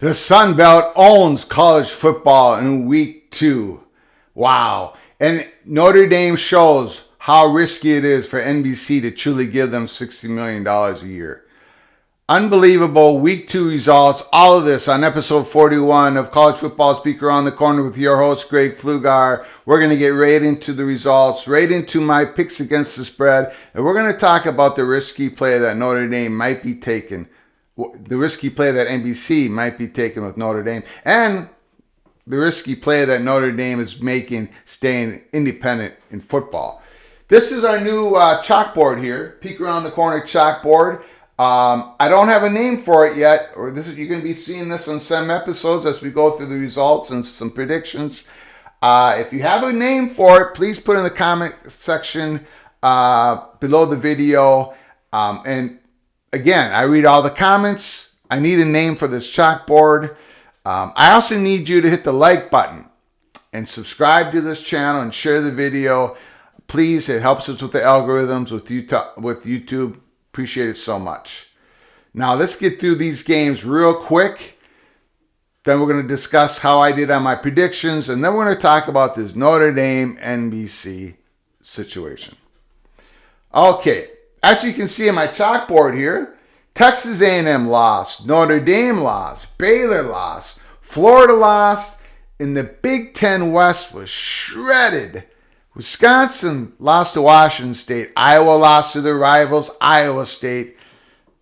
The Sun Belt owns college football in week 2. Wow. And Notre Dame shows how risky it is for NBC to truly give them $60 million a year. Unbelievable week 2 results. All of this on episode 41 of College Football Speak Around the Corner with your host, Greg Pflugar. We're going to get right into the results, right into my picks against the spread, and we're going to talk about the risky play that Notre Dame might be taking, the risky play that NBC might be taking with Notre Dame, and the risky play that Notre Dame is making staying independent in football. This is our new chalkboard here, Peek Around the Corner chalkboard. I don't have a name for it yet, or you're going to be seeing this on some episodes as we go through the results and some predictions. If you have a name for it, please put in the comment section below the video. And again, I read all the comments. I need a name for this chalkboard. I also need you to hit the like button and subscribe to this channel and share the video. Please, it helps us with the algorithms with YouTube. Appreciate it so much. Now let's get through these games real quick. Then we're going to discuss how I did on my predictions, and then we're going to talk about this Notre Dame NBC situation. Okay, as you can see in my chalkboard here, Texas A&M lost, Notre Dame lost, Baylor lost, Florida lost, and the Big Ten West was shredded. Wisconsin lost to Washington State. Iowa lost to their rivals, Iowa State.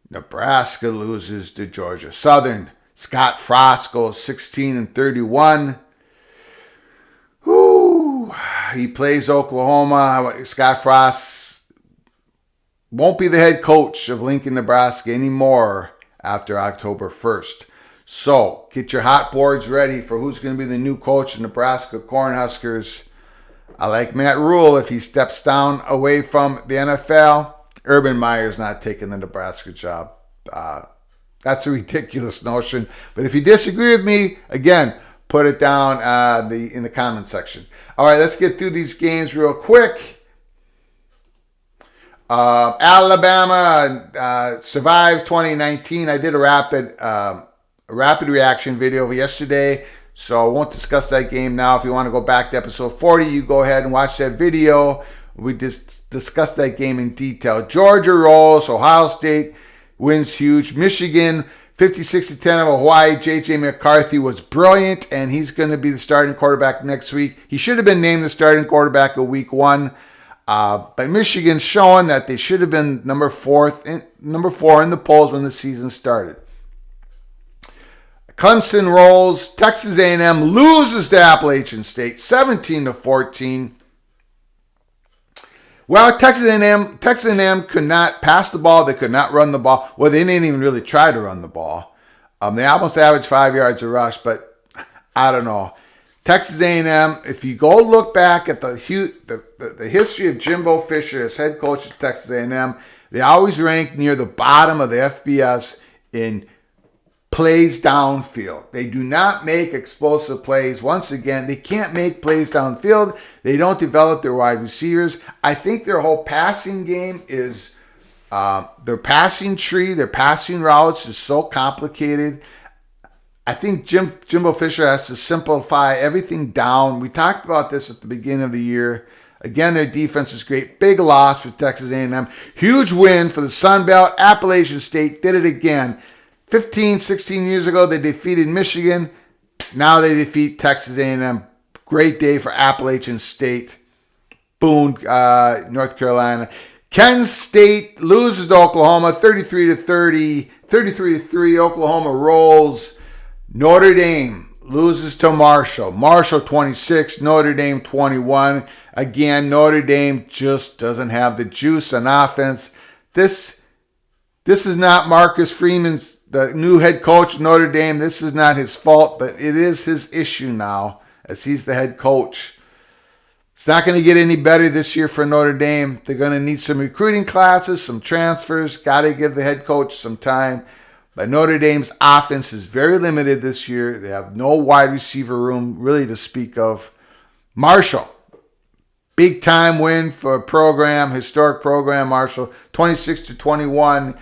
Nebraska loses to Georgia Southern. Scott Frost goes 16-31. He plays Oklahoma. Scott Frost won't be the head coach of Lincoln, Nebraska anymore after October 1st. So get your hot boards ready for who's going to be the new coach of Nebraska Cornhuskers. I like Matt Rule if he steps down away from the NFL. Urban Meyer's not taking the Nebraska job. That's a ridiculous notion. But if you disagree with me, again, put it down in the comment section. All right, let's get through these games real quick. Alabama survived 2019. I did a rapid reaction video yesterday. So I won't discuss that game now. If you want to go back to episode 40, you go ahead and watch that video. We just discussed that game in detail. Georgia rolls. Ohio State wins huge. Michigan, 56-10 of Hawaii. J.J. McCarthy was brilliant, and he's going to be the starting quarterback next week. He should have been named the starting quarterback of week 1. But Michigan showing that they should have been number 4 in the polls when the season started. Clemson rolls. Texas A&M loses to Appalachian State 17-14. Well, Texas A&M could not pass the ball. They could not run the ball. Well, they didn't even really try to run the ball. They almost averaged 5 yards a rush, but I don't know. Texas A&M, if you go look back at the history of Jimbo Fisher as head coach at Texas A&M, they always rank near the bottom of the FBS in plays downfield. They do not make explosive plays. Once again, they can't make plays downfield. They don't develop their wide receivers. I think their whole passing game is their passing tree, their passing routes is so complicated. I think Jimbo Fisher has to simplify everything down. We talked about this at the beginning of the year. Again, their defense is great. Big loss for Texas A&M. Huge win for the Sun Belt. Appalachian State did it again. 15, 16 years ago, they defeated Michigan. Now they defeat Texas A&M. Great day for Appalachian State. Boone, North Carolina. Kent State loses to Oklahoma, 33-30, 33-3. Oklahoma rolls. Notre Dame loses to Marshall. Marshall 26, Notre Dame 21. Again, Notre Dame just doesn't have the juice on offense. This is not Marcus Freeman's, the new head coach of Notre Dame. This is not his fault, but it is his issue now as he's the head coach. It's not going to get any better this year for Notre Dame. They're going to need some recruiting classes, some transfers. Got to give the head coach some time. But Notre Dame's offense is very limited this year. They have no wide receiver room really to speak of. Marshall, big time win for a program, historic program, Marshall, 26-21.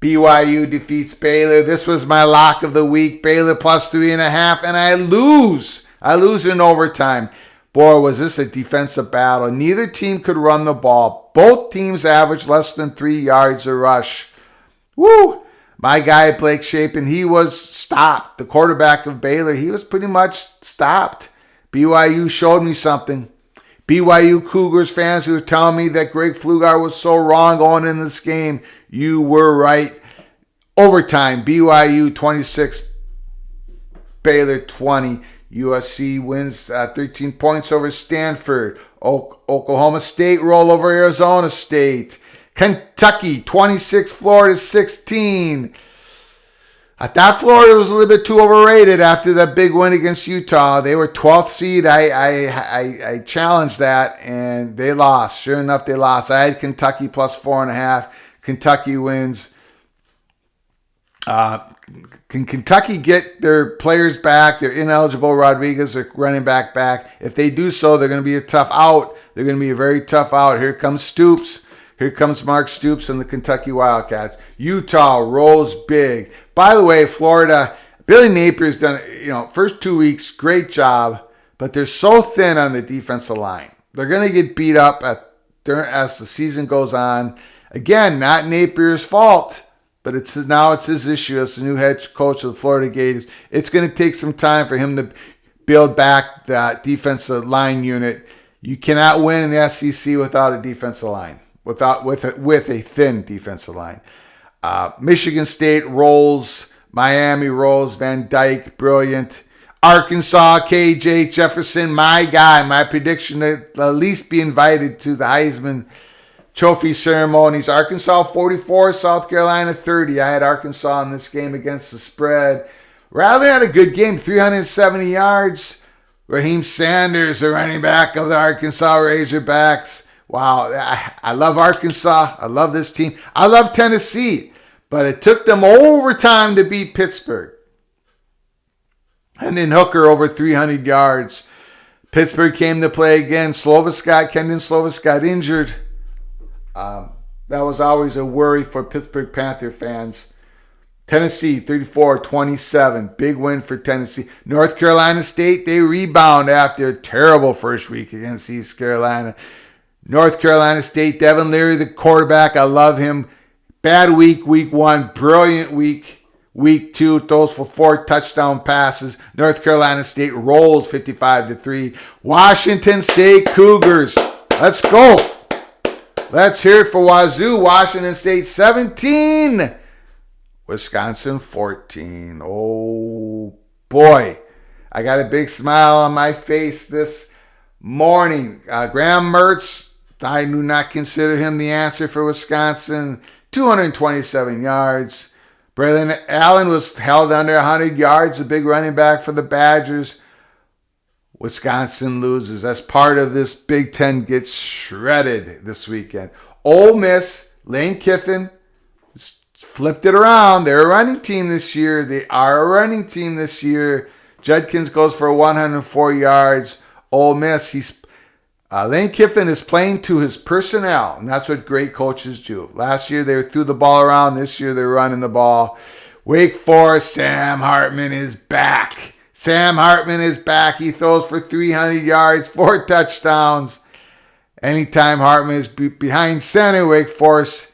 BYU defeats Baylor. This was my lock of the week. Baylor plus 3.5, and I lose. I lose in overtime. Boy, was this a defensive battle. Neither team could run the ball. Both teams averaged less than 3 yards a rush. Woo! My guy, Blake Shapen, he was stopped. The quarterback of Baylor, he was pretty much stopped. BYU showed me something. BYU Cougars fans who were telling me that Greg Pflugar was so wrong going in this game, you were right. Overtime, BYU 26, Baylor 20. USC wins 13 points over Stanford. Oklahoma State roll over Arizona State. Kentucky 26, Florida 16. I thought Florida was a little bit too overrated after that big win against Utah. They were 12th seed. I challenged that, and they lost. Sure enough, they lost. I had Kentucky plus 4.5. Kentucky wins. Can Kentucky get their players back, their ineligible Rodriguez, their running back? If they do so, they're going to be a tough out. They're going to be a very tough out. Here comes Stoops. Here comes Mark Stoops and the Kentucky Wildcats. Utah rolls big. By the way, Florida, Billy Napier's done, first 2 weeks, great job, but they're so thin on the defensive line. They're going to get beat up as the season goes on. Again, not Napier's fault, but it's his issue as the new head coach of the Florida Gators. It's going to take some time for him to build back that defensive line unit. You cannot win in the SEC without a defensive line. With a thin defensive line. Michigan State rolls. Miami rolls. Van Dyke, brilliant. Arkansas, KJ Jefferson, my guy. My prediction to at least be invited to the Heisman Trophy ceremonies. Arkansas 44, South Carolina 30. I had Arkansas in this game against the spread. Rather had a good game, 370 yards. Raheem Sanders, the running back of the Arkansas Razorbacks. Wow, I love Arkansas. I love this team. I love Tennessee, but it took them overtime to beat Pittsburgh. And then Hooker over 300 yards. Pittsburgh came to play again. Kendon Slovis got injured. That was always a worry for Pittsburgh Panther fans. Tennessee 34-27. Big win for Tennessee. North Carolina State, they rebound after a terrible first week against East Carolina. North Carolina State, Devin Leary, the quarterback. I love him. Bad week 1. Brilliant week 2. Throws for 4 touchdown passes. North Carolina State rolls 55-3. Washington State Cougars. Let's go. Let's hear it for Wazoo. Washington State 17. Wisconsin 14. Oh, boy. I got a big smile on my face this morning. Graham Mertz, I do not consider him the answer for Wisconsin. 227 yards. Braylon Allen was held under 100 yards, a big running back for the Badgers. Wisconsin loses. That's part of this Big Ten gets shredded this weekend. Ole Miss, Lane Kiffin flipped it around. They're a running team this year. They are a running team this year. Judkins goes for 104 yards. Ole Miss, Lane Kiffin is playing to his personnel, and that's what great coaches do. Last year, they threw the ball around. This year, they're running the ball. Wake Forest, Sam Hartman is back. Sam Hartman is back. He throws for 300 yards, 4 touchdowns. Anytime Hartman is behind center, Wake Forest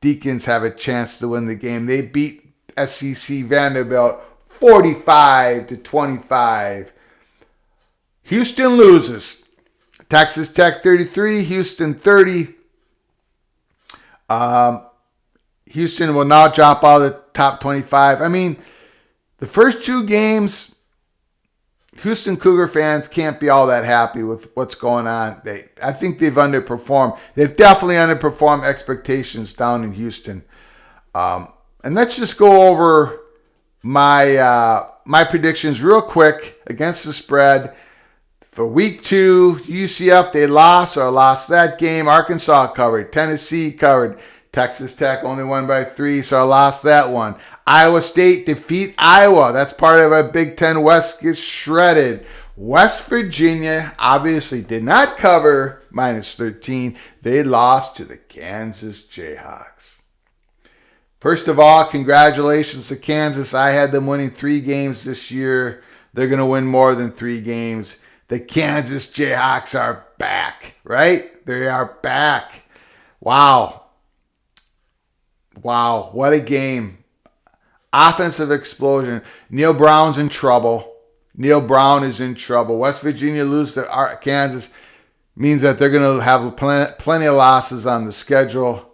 Deacons have a chance to win the game. They beat SEC Vanderbilt 45-25. Houston loses. Texas Tech 33, Houston 30. Houston will now drop out of the top 25. I mean, the first 2 games, Houston Cougar fans can't be all that happy with what's going on. I think they've underperformed. They've definitely underperformed expectations down in Houston. And let's just go over my predictions real quick against the spread. For week 2, UCF, they lost that game. Arkansas covered. Tennessee covered. Texas Tech only won by 3, so I lost that one. Iowa State defeat Iowa. That's part of a Big Ten West gets shredded. West Virginia obviously did not cover -13. They lost to the Kansas Jayhawks. First of all, congratulations to Kansas. I had them winning 3 games this year. They're going to win more than 3 games. The Kansas Jayhawks are back, right? They are back. Wow. Wow, what a game. Offensive explosion. Neil Brown's in trouble. Neil Brown is in trouble. West Virginia lose to Kansas means that they're going to have plenty of losses on the schedule.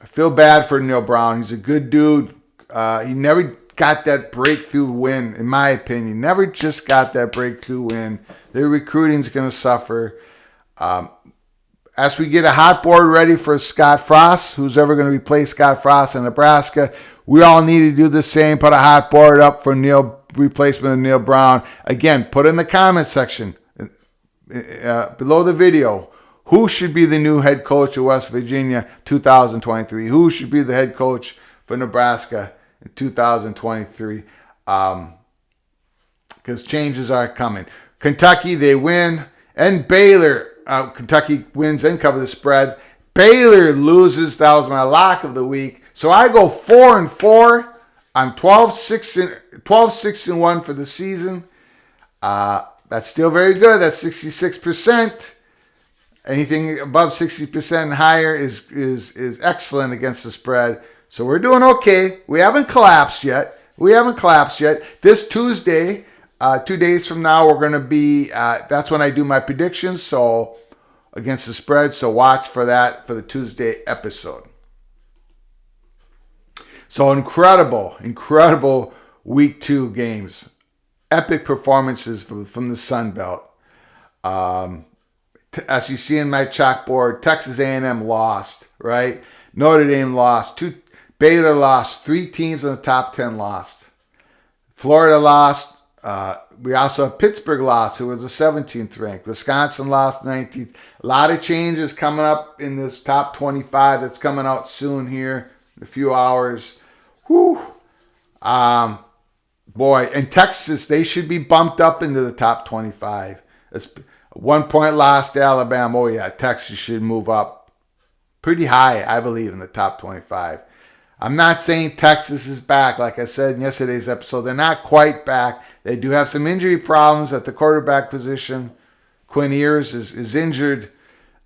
I feel bad for Neil Brown. He's a good dude. He never got that breakthrough win, in my opinion. Never just got that breakthrough win. Their recruiting's going to suffer. As we get a hot board ready for Scott Frost, who's ever going to replace Scott Frost in Nebraska, we all need to do the same. Put a hot board up for replacement of Neil Brown. Again, put in the comment section below the video. Who should be the new head coach of West Virginia 2023? Who should be the head coach for Nebraska in 2023? Because changes are coming. Kentucky, they win. And Baylor, Kentucky wins and cover the spread. Baylor loses. That was my lock of the week. So I go 4-4. I'm 12-6-1 for the season. That's still very good. That's 66%. Anything above 60% and higher is excellent against the spread. So we're doing okay. We haven't collapsed yet. This Tuesday, 2 days from now, we're going to be, that's when I do my predictions. So against the spread. So watch for that for the Tuesday episode. So incredible week 2 games. Epic performances from the Sun Belt. As you see in my chalkboard, Texas A&M lost, right? Notre Dame lost. Baylor lost. 3 teams in the top 10 lost. Florida lost. We also have Pittsburgh lost, who was the 17th ranked. Wisconsin lost 19th. A lot of changes coming up in this top 25 that's coming out soon here in a few hours. Whew. Boy, and Texas, they should be bumped up into the top 25. It's 1 point loss to Alabama. Oh, yeah, Texas should move up pretty high, I believe, in the top 25. I'm not saying Texas is back. Like I said in yesterday's episode, they're not quite back. They do have some injury problems at the quarterback position. Quinn Ewers is injured.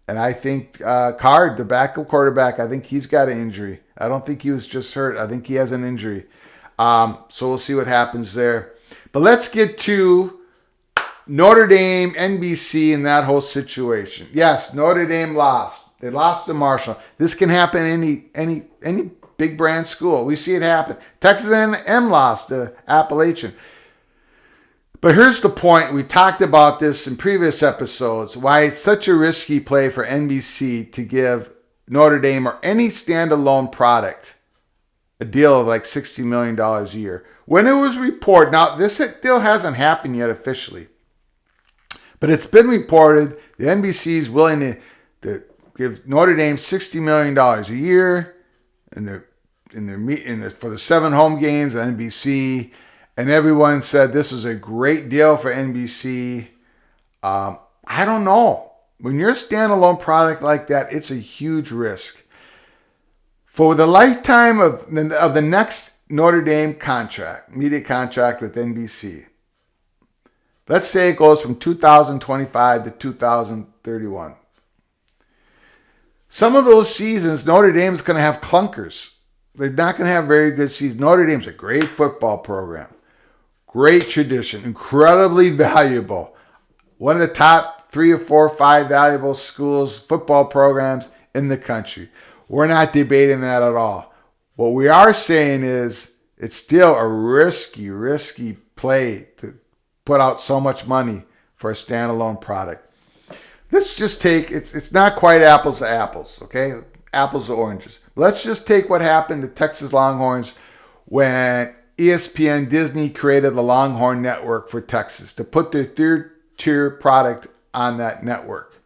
And I think Card, the backup quarterback, I think he's got an injury. I don't think he was just hurt. I think he has an injury. So we'll see what happens there. But let's get to Notre Dame, NBC, and that whole situation. Yes, Notre Dame lost. They lost to Marshall. This can happen in any big brand school. We see it happen. Texas A&M lost to Appalachian. But here's the point. We talked about this in previous episodes, why it's such a risky play for NBC to give Notre Dame or any standalone product a deal of like $60 million a year. When it was reported, now this still hasn't happened yet officially, but it's been reported the NBC is willing to give Notre Dame $60 million a year for the 7 home games on NBC. And everyone said this was a great deal for NBC. I don't know. When you're a standalone product like that, it's a huge risk. For the lifetime of the next Notre Dame contract, media contract with NBC, let's say it goes from 2025 to 2031. Some of those seasons, Notre Dame's going to have clunkers. They're not going to have very good seasons. Notre Dame's a great football program. Great tradition. Incredibly valuable. One of the top 3 or 4 or 5 valuable schools, football programs in the country. We're not debating that at all. What we are saying is it's still a risky play to put out so much money for a standalone product. Let's just take, it's not quite apples to apples, okay? Apples to oranges. Let's just take what happened to Texas Longhorns when ESPN Disney created the Longhorn Network for Texas to put their 3rd-tier product on that network.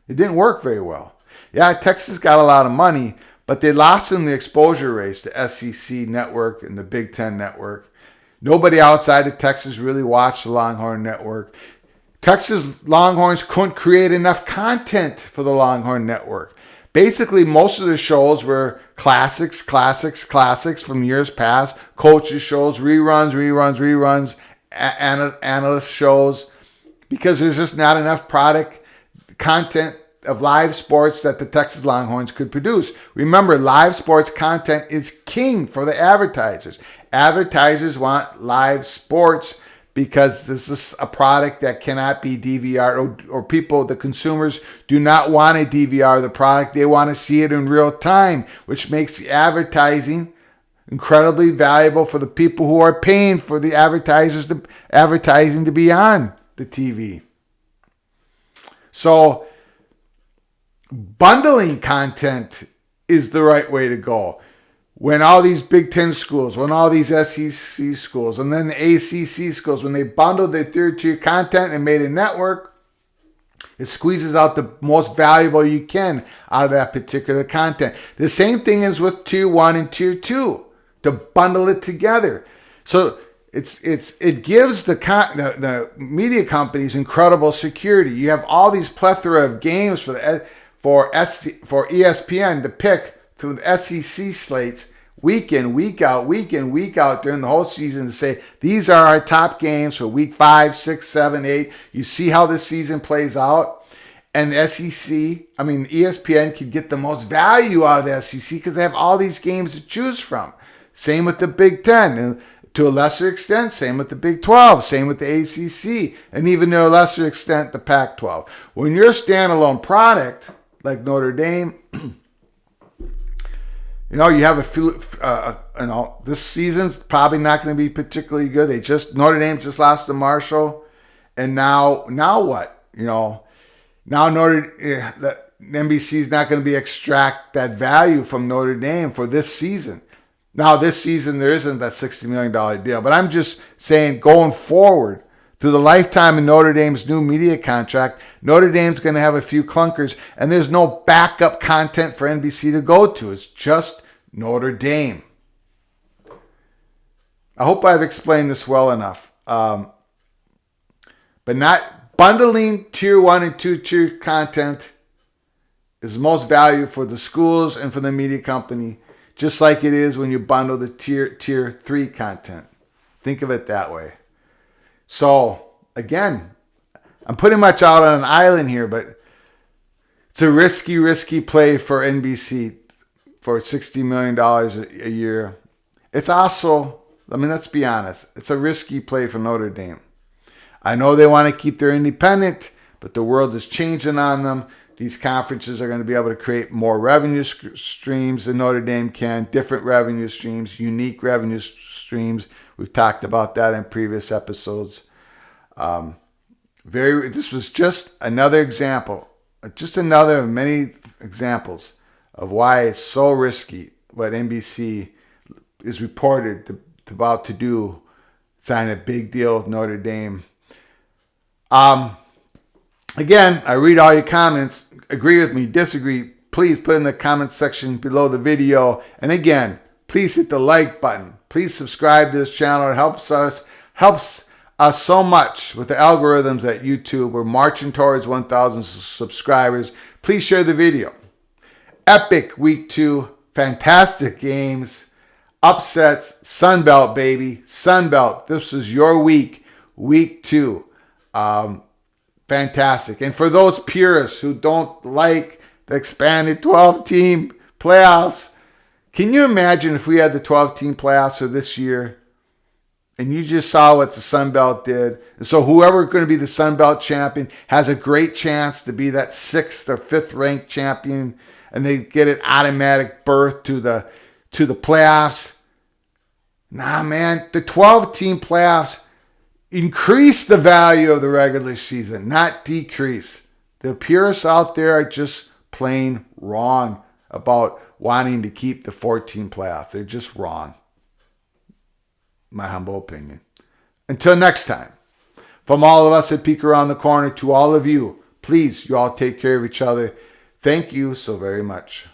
It didn't work very well. Yeah, Texas got a lot of money, but they lost in the exposure race to SEC Network and the Big Ten Network. Nobody outside of Texas really watched the Longhorn Network. Texas Longhorns couldn't create enough content for the Longhorn Network. Basically, most of the shows were classics from years past, coaches shows, reruns, analyst shows, because there's just not enough product content of live sports that the Texas Longhorns could produce. Remember, live sports content is king for the advertisers. Advertisers want live sports because this is a product that cannot be DVR'd, or people, the consumers, do not want to DVR the product. They want to see it in real time, which makes the advertising incredibly valuable for the people who are paying for the advertising to be on the TV. So bundling content is the right way to go. When all these Big Ten schools, when all these SEC schools, and then the ACC schools, when they bundled their third-tier content and made a network, it squeezes out the most valuable you can out of that particular content. The same thing is with Tier 1 and Tier 2, to bundle it together. So it gives the media companies incredible security. You have all these plethora of games for ESPN to pick through the SEC slates week in, week out during the whole season to say, these are our top games for week 5, 6, 7, 8. You see how this season plays out. And the ESPN can get the most value out of the SEC because they have all these games to choose from. Same with the Big Ten. And to a lesser extent, same with the Big 12, same with the ACC, and even to a lesser extent, the Pac-12. When you're a standalone product, like Notre Dame, you have a few, this season's probably not going to be particularly good. Notre Dame just lost to Marshall, and now what? Now the NBC's not going to be extract that value from Notre Dame for this season. Now, this season, there isn't that $60 million deal, but I'm just saying, going forward, through the lifetime of Notre Dame's new media contract, Notre Dame's going to have a few clunkers, and there's no backup content for NBC to go to. It's just Notre Dame. I hope I've explained this well enough. But not bundling Tier 1 and 2 tier content is most value for the schools and for the media company, just like it is when you bundle the tier 3 content. Think of it that way. So, again, I'm pretty much out on an island here, but it's a risky play for NBC for $60 million a year. It's also, let's be honest, it's a risky play for Notre Dame. I know they want to keep their independent, but the world is changing on them. These conferences are going to be able to create more revenue streams than Notre Dame can, different revenue streams, unique revenue streams. We've talked about that in previous episodes. This was just another example, just another of many examples of why it's so risky what NBC is reported about to do, sign a big deal with Notre Dame. Again, I read all your comments. Agree with me, disagree, please put in the comment section below the video. And again, please hit the like button. Please subscribe to this channel. It helps us so much with the algorithms at YouTube. We're marching towards 1,000 subscribers. Please share the video. Epic week 2, fantastic games, upsets, Sunbelt, baby, Sunbelt. This is your week 2. Fantastic. And for those purists who don't like the expanded 12-team playoffs, can you imagine if we had the 12-team playoffs for this year and you just saw what the Sun Belt did? And so whoever is going to be the Sun Belt champion has a great chance to be that 6th or 5th ranked champion, and they get an automatic berth to the playoffs. Nah, man, the 12-team playoffs increase the value of the regular season, not decrease. The purists out there are just plain wrong about wanting to keep the 14 playoffs. They're just wrong. My humble opinion. Until next time, from all of us at Peek Around the Corner to all of you, please, you all take care of each other. Thank you so very much.